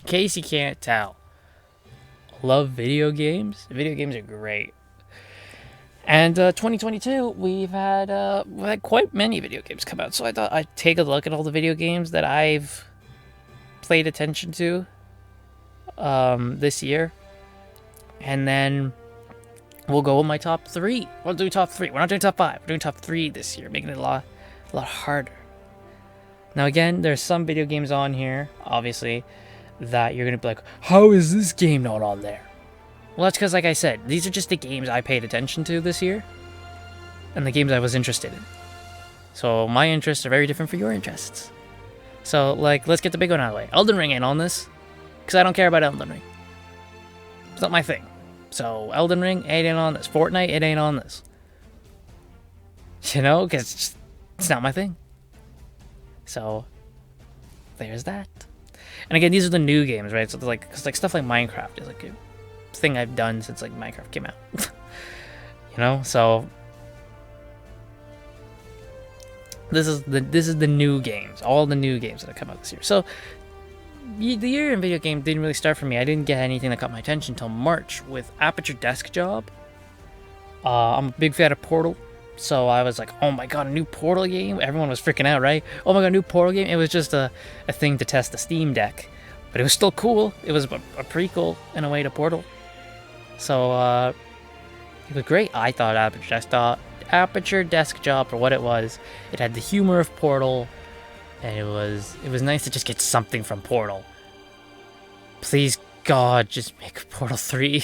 case you can't tell, love video games. Video games are great. And 2022, we've had quite many video games come out. So I thought I'd take a look at all the video games that I've played attention to this year, and then we'll go with my top 3. We'll do top 3. We're not doing top 5. We're doing top 3 this year, making it a lot harder. Now again, there's some video games on here, obviously, that you're gonna be like, how is this game not on there? Well, that's because, like I said, these are just the games I paid attention to this year, and the games I was interested in. So my interests are very different from your interests. So, like, let's get the big one out of the way. Elden Ring ain't on this, because I don't care about Elden Ring. It's not my thing. So, Elden Ring ain't on this. Fortnite, it ain't on this. You know, because it's not my thing. So, there's that. And again, these are the new games, right? So, like, cause, like, stuff like Minecraft is, like, a thing I've done since, like, Minecraft came out. You know? So, this is the new games. All the new games that have come out this year. So, the year in video game didn't really start for me. I didn't get anything that caught my attention until March with Aperture Desk Job. I'm a big fan of Portal, so I was like, oh my god, a new Portal game? Everyone was freaking out, right? Oh my god, new Portal game? It was just a thing to test the Steam Deck, but it was still cool. It was a prequel in a way to Portal. So, it was great. I thought Aperture Desk Job for what it was. It had the humor of Portal, and it was nice to just get something from Portal. Please, God, just make Portal 3.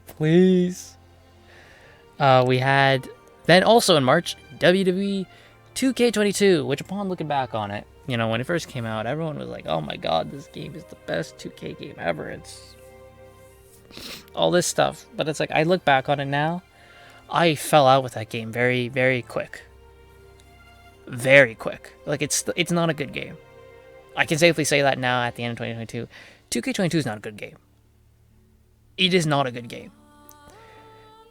Please. We had, then also in March, WWE 2K22, which upon looking back on it, you know, when it first came out, everyone was like, oh my god, this game is the best 2K game ever. It's all this stuff. But it's like, I look back on it now, I fell out with that game very, very quick. Very quick. Like, it's not a good game. I can safely say that now at the end of 2022. 2K22 is not a good game. It is not a good game.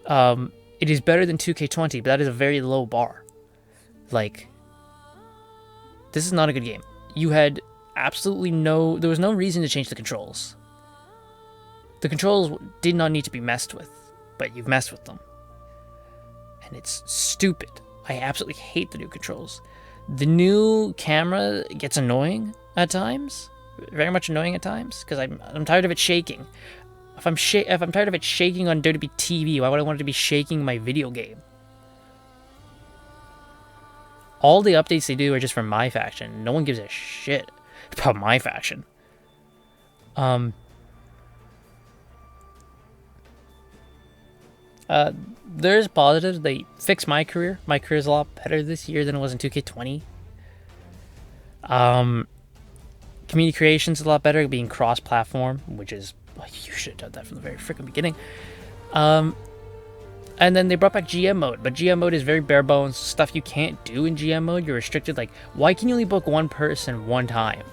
It is better than 2K20, but that is a very low bar. Like, this is not a good game. You had absolutely there was no reason to change the controls. The controls did not need to be messed with, but you've messed with them. And it's stupid. I absolutely hate the new controls. The new camera gets annoying at times, very much annoying at times, because I'm tired of it shaking. If I'm tired of it shaking on WWE TV, why would I want it to be shaking my video game? All the updates they do are just for my faction. No one gives a shit about my faction. There's positives. They fixed my career. My career is a lot better this year than it was in 2K20. Community creation's a lot better, being cross-platform, which is, you should have done that from the very freaking beginning. And then they brought back GM mode, but GM mode is very bare bones stuff you can't do in GM mode. You're restricted. Like, why can you only book one person one time?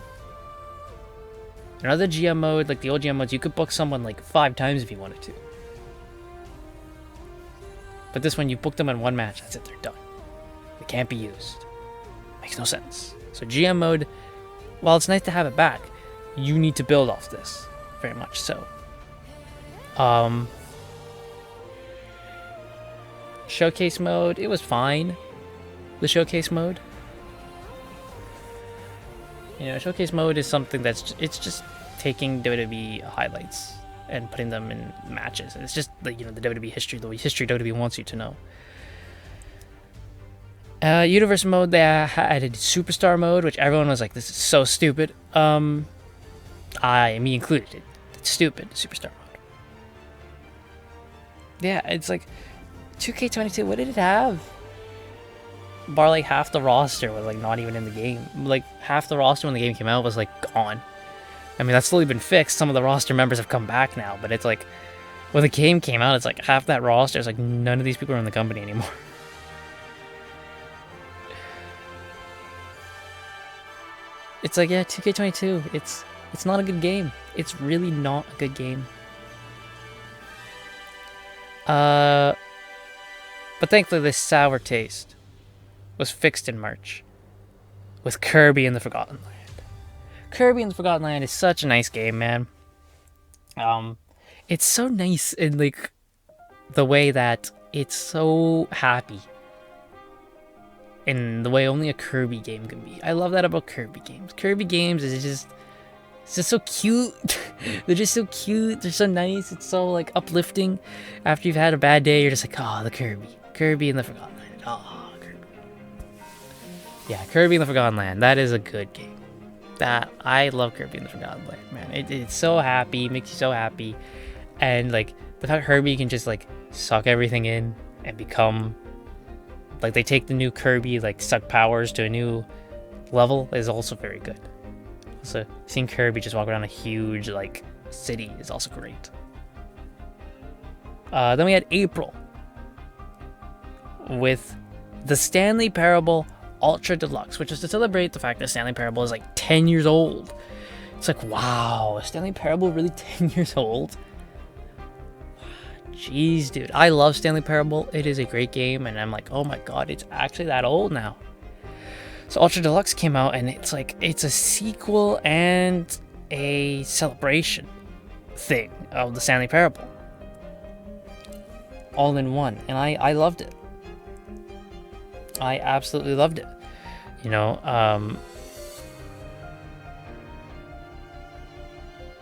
In other GM mode, like the old GM modes, you could book someone like 5 times if you wanted to. But this one, you book them in one match. That's it. They're done. They can't be used. Makes no sense. So GM mode, while it's nice to have it back, you need to build off this. Very much so. Showcase mode, it was fine. The showcase mode. You know, showcase mode is something it's just taking WWE highlights and putting them in matches. It's just the WWE history, the history WWE wants you to know. Universe mode, they added Superstar mode, which everyone was like, this is so stupid. Me included. It's stupid, Superstar mode. Yeah, it's like 2K22, what did it have? Bar like half the roster was like not even in the game. Like half the roster when the game came out was like gone. I mean, that's slowly been fixed. Some of the roster members have come back now, but it's like when the game came out, it's like half that roster is like none of these people are in the company anymore. It's like, yeah, 2K22, it's not a good game. It's really not a good game. But thankfully this sour taste was fixed in March with Kirby and the Forgotten Land. Kirby and the Forgotten Land is such a nice game, man. It's so nice in like the way that it's so happy. In the way only a Kirby game can be. I love that about Kirby games. Kirby games is just, it's just so cute. They're just so cute. They're so nice. It's so like uplifting. After you've had a bad day, you're just like, oh, the Kirby and the Forgotten Land. Oh, Kirby. Yeah, Kirby and the Forgotten Land. That is a good game. That I love Kirby and the Forgotten Land, man. It's so happy. It makes you so happy. And like the fact Kirby can just like suck everything in and become like, they take the new Kirby like suck powers to a new level is also very good. So seeing Kirby just walk around a huge like city is also great. Then we had April with the Stanley Parable Ultra Deluxe, which is to celebrate the fact that Stanley Parable is like 10 years old. It's like, wow, is Stanley Parable really 10 years old? Jeez, dude. I love Stanley Parable. It is a great game, and I'm like, oh my god, it's actually that old now. So Ultra Deluxe came out, and it's like, it's a sequel and a celebration thing of the Stanley Parable. All in one. And I loved it. I absolutely loved it. You know,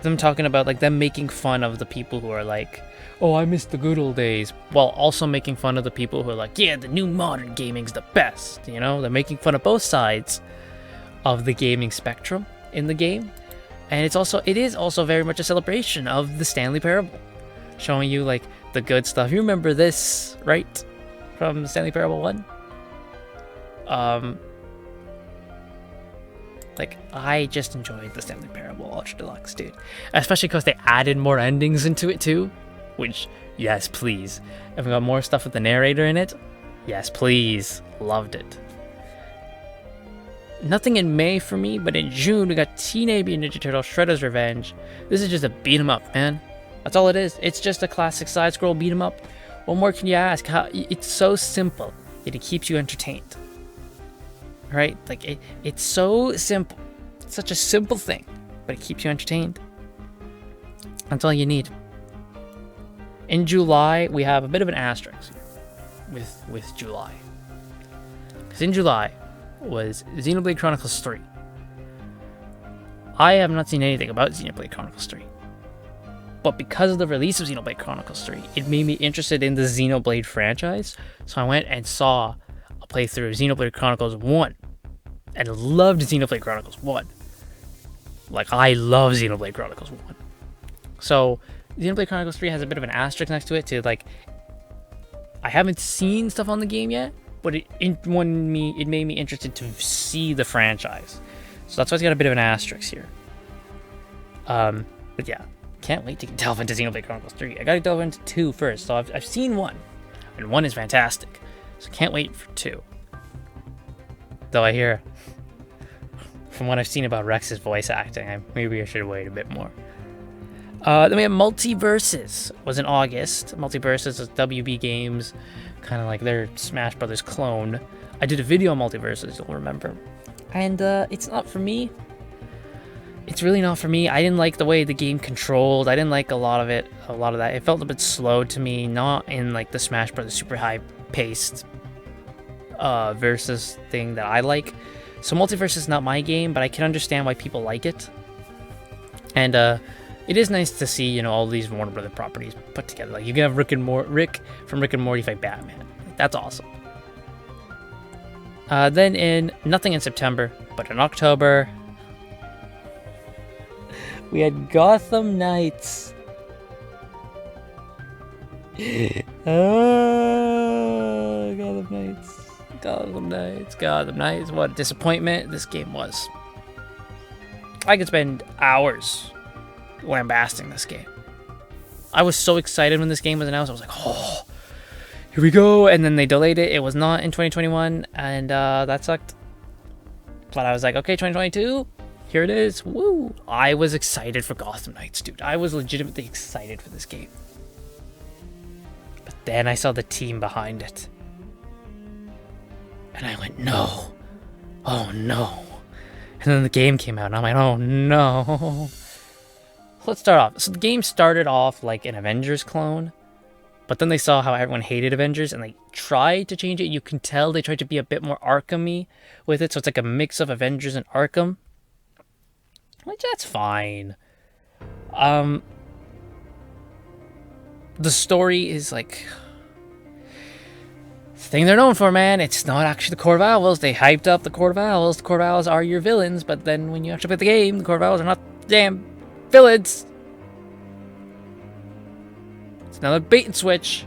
them talking about, like, them making fun of the people who are like, oh, I miss the good old days, while also making fun of the people who are like, yeah, the new modern gaming's the best, you know? They're making fun of both sides of the gaming spectrum in the game. And it is also very much a celebration of the Stanley Parable, showing you, like, the good stuff. You remember this, right? From Stanley Parable 1? Like, I just enjoyed the Stanley Parable Ultra Deluxe, dude. Especially because they added more endings into it, too. Which, yes, please. If we got more stuff with the narrator in it, yes, please. Loved it. Nothing in May for me, but in June, we got Teenage Mutant Ninja Turtles Shredder's Revenge. This is just a beat 'em up, man. That's all it is. It's just a classic side-scroll beat 'em up. What more can you ask? It's so simple, yet it keeps you entertained. Right? Like, it's so simple. It's such a simple thing, but it keeps you entertained. That's all you need. In July, we have a bit of an asterisk with July. Because in July was Xenoblade Chronicles 3. I have not seen anything about Xenoblade Chronicles 3. But because of the release of Xenoblade Chronicles 3, it made me interested in the Xenoblade franchise. So I went and saw a playthrough of Xenoblade Chronicles 1. And loved Xenoblade Chronicles 1. Like, I love Xenoblade Chronicles 1. So Xenoblade Chronicles 3 has a bit of an asterisk next to it to, like, I haven't seen stuff on the game yet, but it made me interested to see the franchise. So that's why it's got a bit of an asterisk here. But yeah, can't wait to delve into Xenoblade Chronicles 3. I gotta delve into 2 first. So I've seen 1, and 1 is fantastic. So can't wait for 2. Though I hear, from what I've seen about Rex's voice acting, maybe I should wait a bit more. Then we have Multiverses, was in August. Multiverses is WB Games, kind of like their Smash Brothers clone. I did a video on Multiverses, you'll remember. And it's not for me. It's really not for me. I didn't like the way the game controlled. I didn't like a lot of that. It felt a bit slow to me, not in like the Smash Brothers super high-paced versus thing that I like. So Multiverse is not my game, but I can understand why people like it. And it is nice to see, you know, all these Warner Brother properties put together. Like, you can have Rick from Rick and Morty fight Batman. Like, that's awesome. Then nothing in September, but in October, we had Gotham Knights. Gotham Knights. Gotham Knights. What a disappointment this game was. I could spend hours lambasting this game. I was so excited when this game was announced. I was like, oh, here we go. And then they delayed it. It was not in 2021, and that sucked. But I was like, okay, 2022, here it is. Woo! I was excited for Gotham Knights, dude. I was legitimately excited for this game. But then I saw the team behind it. And I went, no. Oh, no. And then the game came out, and I'm like, oh no. Let's start off. So the game started off like an Avengers clone, but then they saw how everyone hated Avengers, and they tried to change it. You can tell they tried to be a bit more Arkham-y with it, so it's like a mix of Avengers and Arkham. Which, that's fine. The story is like... the thing they're known for, man. It's not actually the Court of Owls. They hyped up the Court of Owls. The Court of Owls are your villains, but then when you actually play the game, the Court of Owls are not damn villains. It's another bait and switch.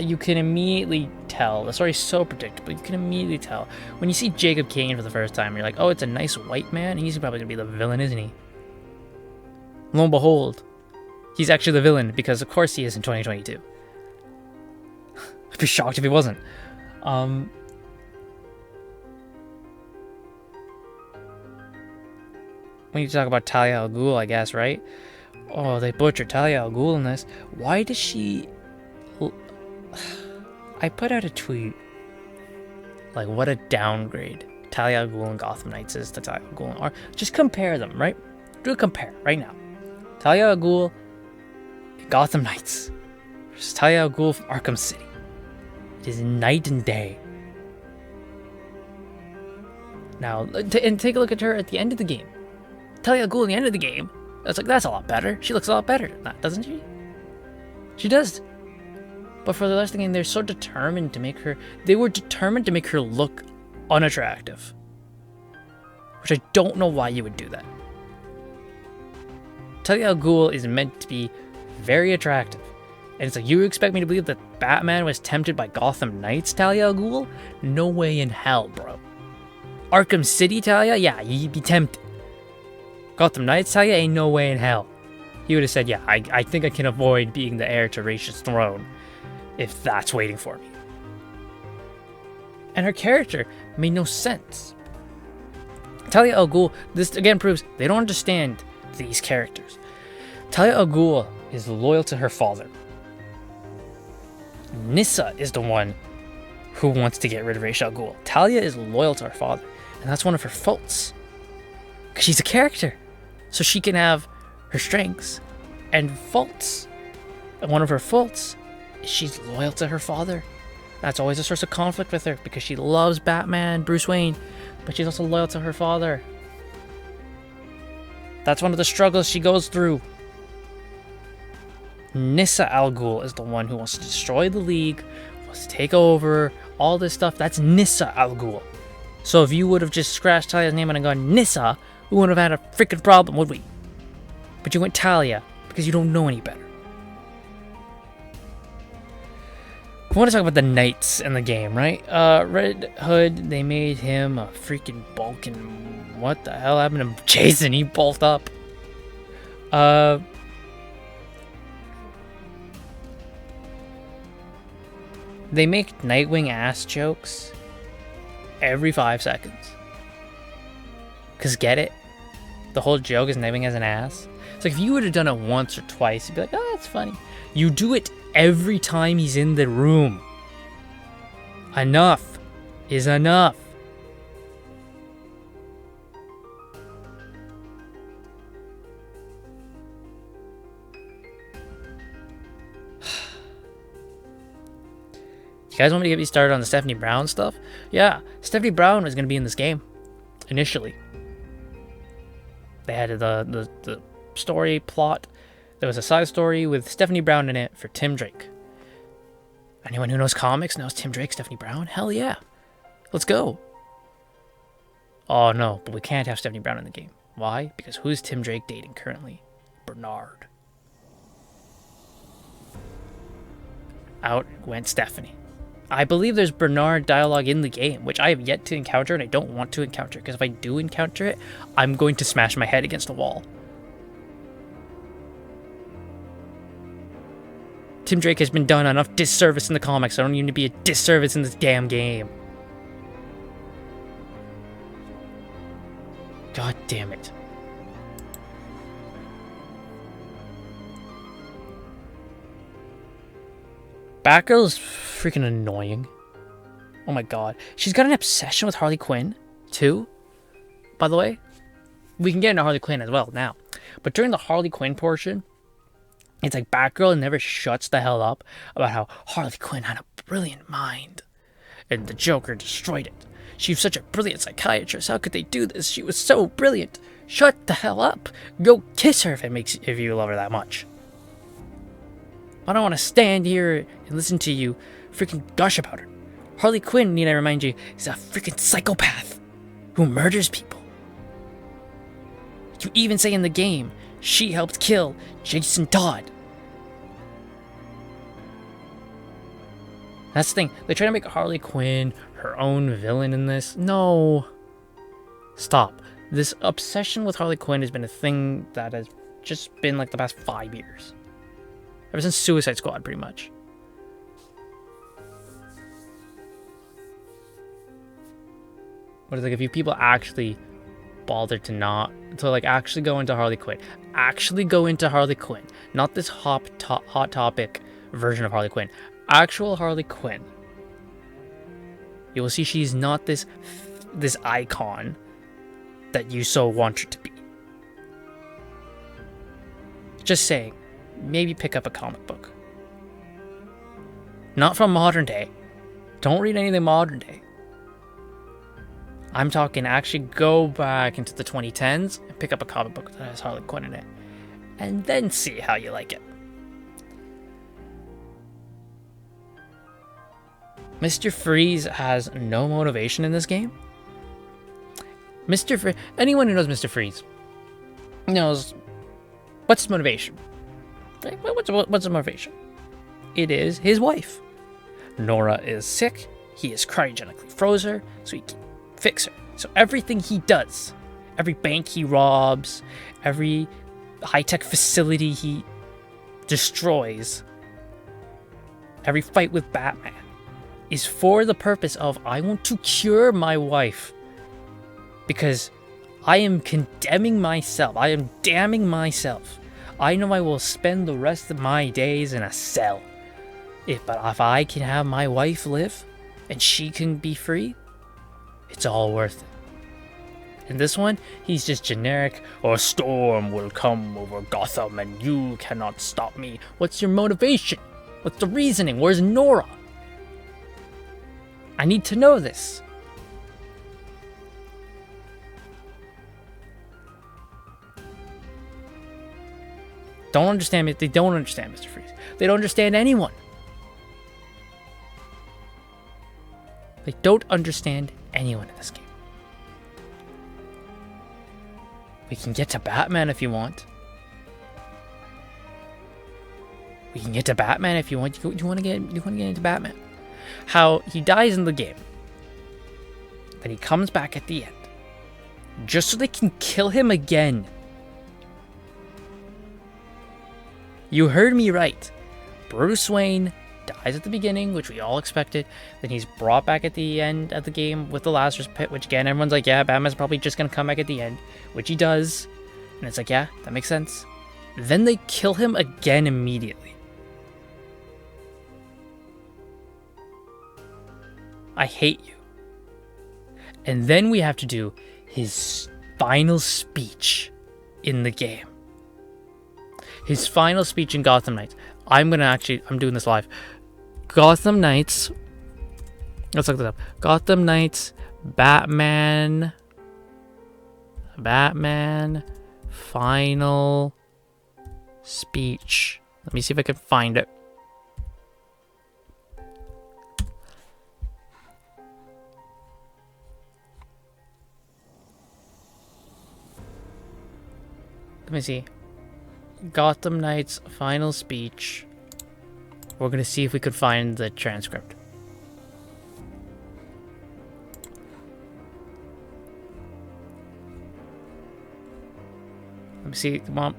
You can immediately tell. The story's so predictable. You can immediately tell. When you see Jacob Kane for the first time, you're like, oh, it's a nice white man. He's probably going to be the villain, isn't he? Lo and behold, he's actually the villain, because of course he is in 2022. I'd be shocked if he wasn't. We need to talk about Talia al Ghul, I guess, right? Oh, they butchered Talia al Ghul in this. Why does she... I put out a tweet. Like, what a downgrade Talia al Ghul and Gotham Knights is to Talia al Ghul and just compare them, right? Do a compare right now. Talia al Ghul and Gotham Knights versus Talia al Ghul from Arkham City. It is night and day. Now, and take a look at her at the end of the game. Talia al Ghul at the end of the game, that's like, that's a lot better. She looks a lot better than that, doesn't she? She does. But for the rest of the game, they're so determined to make her... They were determined to make her look unattractive. Which I don't know why you would do that. Talia al Ghul is meant to be very attractive. And it's like, you expect me to believe that Batman was tempted by Gotham Knights Talia al Ghul? No way in hell, bro. Arkham City Talia? Yeah, you'd be tempted. Gotham Knights Talia? Ain't no way in hell. He would have said, yeah, I think I can avoid being the heir to Ra's throne if that's waiting for me. And her character made no sense. Talia al Ghul, this again proves they don't understand these characters. Talia al Ghul is loyal to her father. Nyssa is the one who wants to get rid of Ra's al Ghul. Talia is loyal to her father, and that's one of her faults. Because she's a character, so she can have her strengths and faults. And one of her faults is she's loyal to her father. That's always a source of conflict with her, because she loves Batman, Bruce Wayne, but she's also loyal to her father. That's one of the struggles she goes through. Nyssa al Ghul is the one who wants to destroy the League, wants to take over, all this stuff. That's Nyssa al Ghul. So if you would have just scratched Talia's name and gone Nyssa, we wouldn't have had a freaking problem, would we? But you went Talia, because you don't know any better. I want to talk about the knights in the game, right? Red Hood, they made him a freaking bulking... What the hell happened to Jason? He bulked up. They make Nightwing ass jokes every 5 seconds. Cause get it? The whole joke is Nightwing as an ass. It's like if you would have done it once or twice, you'd be like, oh, that's funny. You do it every time he's in the room. Enough is enough. You guys want me to get me started on the Stephanie Brown stuff? Yeah, Stephanie Brown was going to be in this game initially. They had the story plot. There was a side story with Stephanie Brown in it for Tim Drake. Anyone who knows comics knows Tim Drake, Stephanie Brown? Hell yeah. Let's go. Oh no, but we can't have Stephanie Brown in the game. Why? Because who's Tim Drake dating currently? Bernard. Out went Stephanie. I believe there's Bernard dialogue in the game, which I have yet to encounter and I don't want to encounter, because if I do encounter it, I'm going to smash my head against a wall. Tim Drake has been done enough disservice in the comics. I don't need to be a disservice in this damn game. God damn it. Batgirl is freaking annoying. Oh my god. She's got an obsession with Harley Quinn. 2, by the way. We can get into Harley Quinn as well now. But during the Harley Quinn portion, it's like Batgirl never shuts the hell up about how Harley Quinn had a brilliant mind and the Joker destroyed it. She was such a brilliant psychiatrist. How could they do this? She was so brilliant. Shut the hell up. Go kiss her if you love her that much. I don't want to stand here and listen to you freaking gush about her. Harley Quinn, need I remind you, is a freaking psychopath who murders people. You even say in the game, she helped kill Jason Todd. That's the thing. They try to make Harley Quinn her own villain in this. No. Stop. This obsession with Harley Quinn has been a thing that has just been like the past 5 years. Ever since Suicide Squad, pretty much. But it's like if you people actually bother to like actually go into Harley Quinn. Actually go into Harley Quinn. Not this hot topic version of Harley Quinn. Actual Harley Quinn. You will see she's not this icon that you so want her to be. Just saying, maybe pick up a comic book. Not from modern day. Don't read anything modern day. I'm talking actually go back into the 2010s and pick up a comic book that has Harley Quinn in it. And then see how you like it. Mr. Freeze has no motivation in this game. Anyone who knows Mr. Freeze knows what's his motivation. Right? What's his motivation? It is his wife. Nora is sick. He is cryogenically froze her so he can fix her. So everything he does, every bank he robs, every high-tech facility he destroys, every fight with Batman is for the purpose of, I want to cure my wife. Because I am condemning myself. I am damning myself. I know I will spend the rest of my days in a cell. But if I can have my wife live, and she can be free, it's all worth it. In this one, he's just generic, a storm will come over Gotham and you cannot stop me. What's your motivation? What's the reasoning? Where's Nora? I need to know this. Don't understand me. They don't understand Mr. Freeze. They don't understand anyone. They don't understand anyone in this game. We can get to Batman if you want. We can get to Batman if you want. You want to get into Batman. How he dies in the game, but he comes back at the end, just so they can kill him again. You heard me right. Bruce Wayne dies at the beginning, which we all expected. Then he's brought back at the end of the game with the Lazarus Pit, which again, everyone's like, yeah, Batman's probably just going to come back at the end, which he does. And it's like, yeah, that makes sense. Then they kill him again immediately. I hate you. And then we have to do his final speech in the game. His final speech in Gotham Knights. I'm doing this live. Gotham Knights. Let's look this up. Gotham Knights, Batman final speech. Let me see if I can find it. Let me see. Gotham Knights final speech. We're gonna see if we could find the transcript. Let me see. Come on.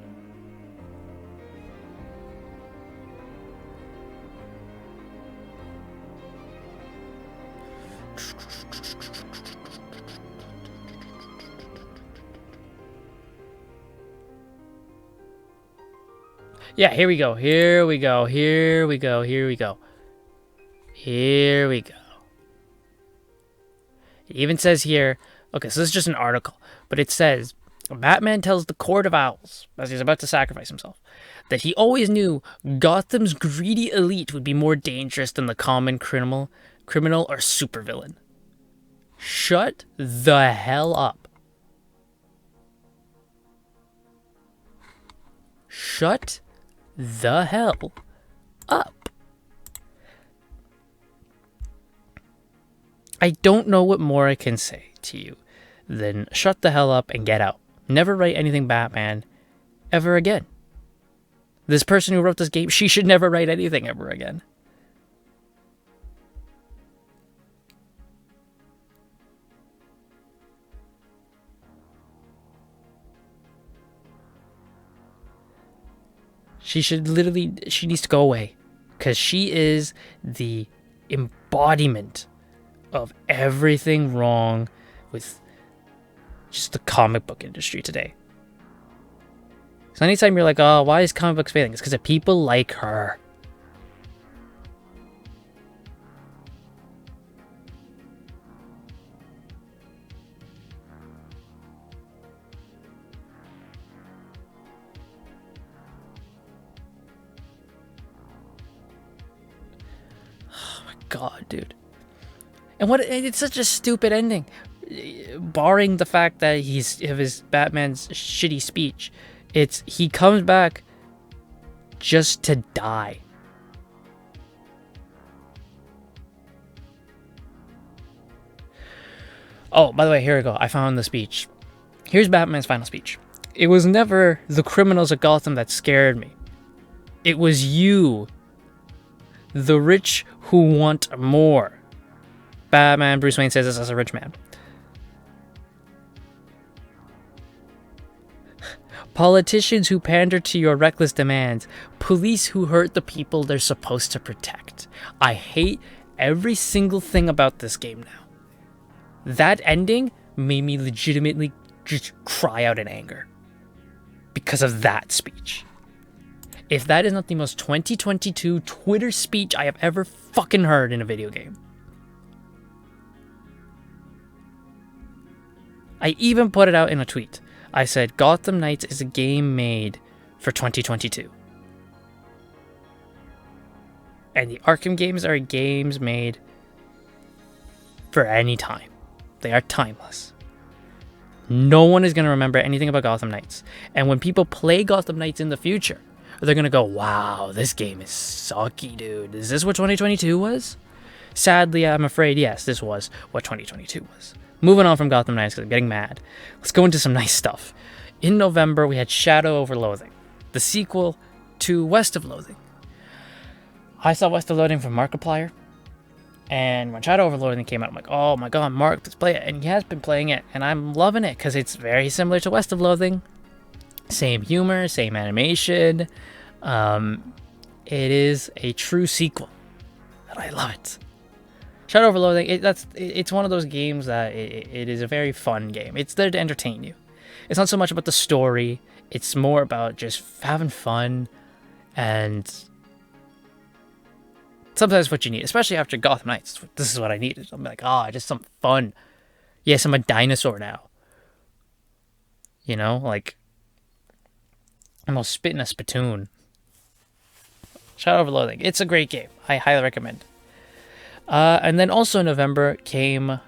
Yeah, here we go. Here we go. Here we go. Here we go. Here we go. It even says here, Okay, so this is just an article, but it says Batman tells the Court of Owls, as he's about to sacrifice himself, that he always knew Gotham's greedy elite would be more dangerous than the common criminal or supervillain. Shut the hell up. Shut the hell up. I don't know what more I can say to you than shut the hell up and get out. Never write anything Batman ever again. This person who wrote this game, she should never write anything ever again. She needs to go away. Because she is the embodiment of everything wrong with just the comic book industry today. So anytime you're like, oh, why is comic books failing? It's because of people like her. Oh my god, dude. And it's such a stupid ending. Barring the fact that his Batman's shitty speech. He comes back just to die. Oh, by the way, here we go. I found the speech. Here's Batman's final speech. It was never the criminals of Gotham that scared me. It was you. The rich who want more. Batman, Bruce Wayne says this as a rich man. Politicians who pander to your reckless demands. Police who hurt the people they're supposed to protect. I hate every single thing about this game now. That ending made me legitimately just cry out in anger. Because of that speech. If that is not the most 2022 Twitter speech I have ever fucking heard in a video game. I even put it out in a tweet. I said, Gotham Knights is a game made for 2022. And the Arkham games are games made for any time. They are timeless. No one is going to remember anything about Gotham Knights. And when people play Gotham Knights in the future, they're going to go, wow, this game is sucky, dude. Is this what 2022 was? Sadly, I'm afraid, yes, this was what 2022 was. Moving on from Gotham Knights because I'm getting mad. Let's go into some nice stuff. In November, we had Shadow over Loathing, the sequel to West of Loathing. I saw West of Loathing from Markiplier, and when Shadow over Loathing came out, I'm like, oh my god, Mark, let's play it. And he has been playing it, and I'm loving it because it's very similar to West of Loathing. Same humor, same animation. It is a true sequel, and I love it. Shadow over Loathing, it's one of those games that it is a very fun game. It's there to entertain you. It's not so much about the story. It's more about just having fun, and sometimes what you need, especially after Gotham Knights. This is what I needed. I'm like, just some fun. Yes, I'm a dinosaur now. You know, like, I'm almost spitting a spittoon. Shadow over Loathing. It's a great game. I highly recommend. And then also in November came,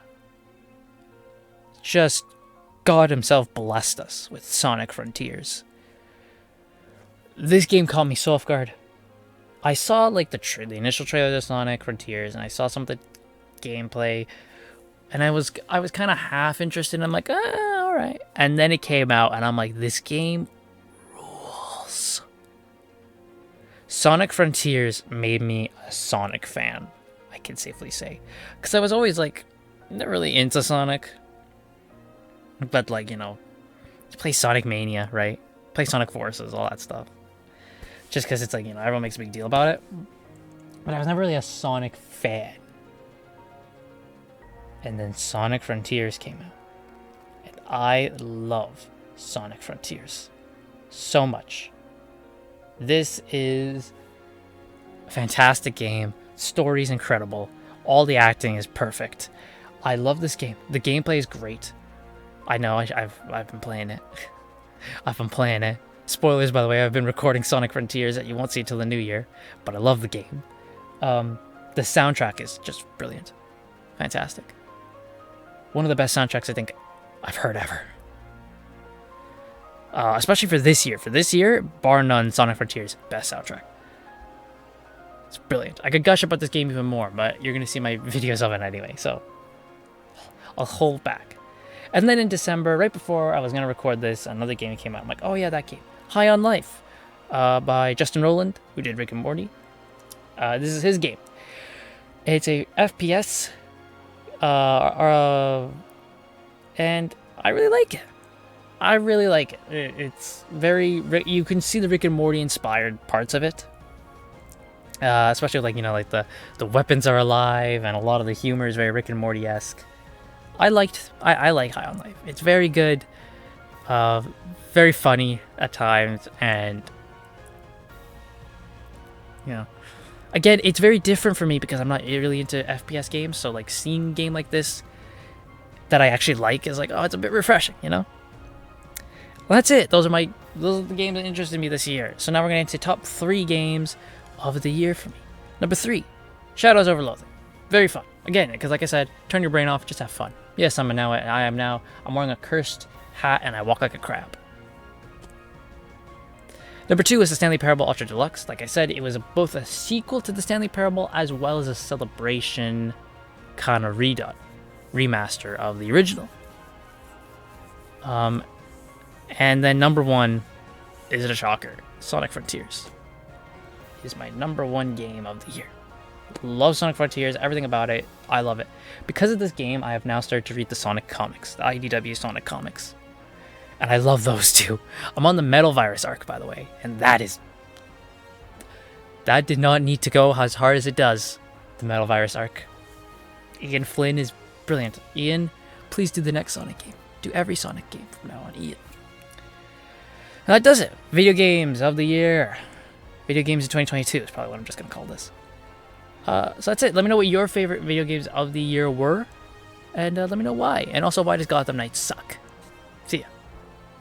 just God himself blessed us with Sonic Frontiers. This game caught me so off guard. I saw like the initial trailer of Sonic Frontiers, and I saw some of the gameplay, and I was kind of half interested. I'm like, all right. And then it came out, and I'm like, this game rules. Sonic Frontiers made me a Sonic fan. I can safely say, because I was always like not really into Sonic, but like, you know, play Sonic Mania, right? Play Sonic Forces, all that stuff, just because it's like, you know, everyone makes a big deal about it, but I was never really a Sonic fan. And then Sonic Frontiers came out, and I love Sonic Frontiers so much. This is a fantastic game. Story's incredible. All the acting is perfect. I love this game. The gameplay is great. I know, I've been playing it. I've been playing it. Spoilers, by the way, I've been recording Sonic Frontiers that you won't see till the new year, but I love the game. The soundtrack is just brilliant. Fantastic. One of the best soundtracks I think I've heard ever. Especially for this year. For this year, bar none, Sonic Frontiers, best soundtrack. It's brilliant. I could gush about this game even more, but you're going to see my videos of it anyway, so I'll hold back. And then in December, right before I was going to record this, another game came out. I'm like, oh yeah, that game. High on Life by Justin Roiland, who did Rick and Morty. This is his game. It's a FPS, and I really like it. I really like it. It's very, you can see the Rick and Morty inspired parts of it. Especially like, you know, like the weapons are alive and a lot of the humor is very Rick and Morty-esque. I like High on Life. It's very good, very funny at times, and you know, again, it's very different for me because I'm not really into FPS games. So like seeing a game like this that I actually like is like, oh, it's a bit refreshing, you know. Well, that's it. Those are the games that interested me this year. So now we're gonna into top 3 games of the year for me. Number 3, Shadows over Loathing. Very fun. Again, because like I said, turn your brain off, just have fun. Yes, I'm wearing a cursed hat and I walk like a crab. Number 2 is the Stanley Parable Ultra Deluxe. Like I said, it was both a sequel to the Stanley Parable as well as a celebration kind of remaster of the original. And then number 1, is it a shocker? Sonic Frontiers is my number 1 game of the year. Love Sonic Frontiers, everything about it. I love it. Because of this game, I have now started to read the Sonic comics, the IDW Sonic comics. And I love those too. I'm on the Metal Virus arc, by the way, and that did not need to go as hard as it does, the Metal Virus arc. Ian Flynn is brilliant. Ian, please do the next Sonic game. Do every Sonic game from now on, Ian. And that does it. Video games of the year. Video games in 2022 is probably what I'm just going to call this. So that's it. Let me know what your favorite video games of the year were. And let me know why. And also, why does Gotham Knights suck?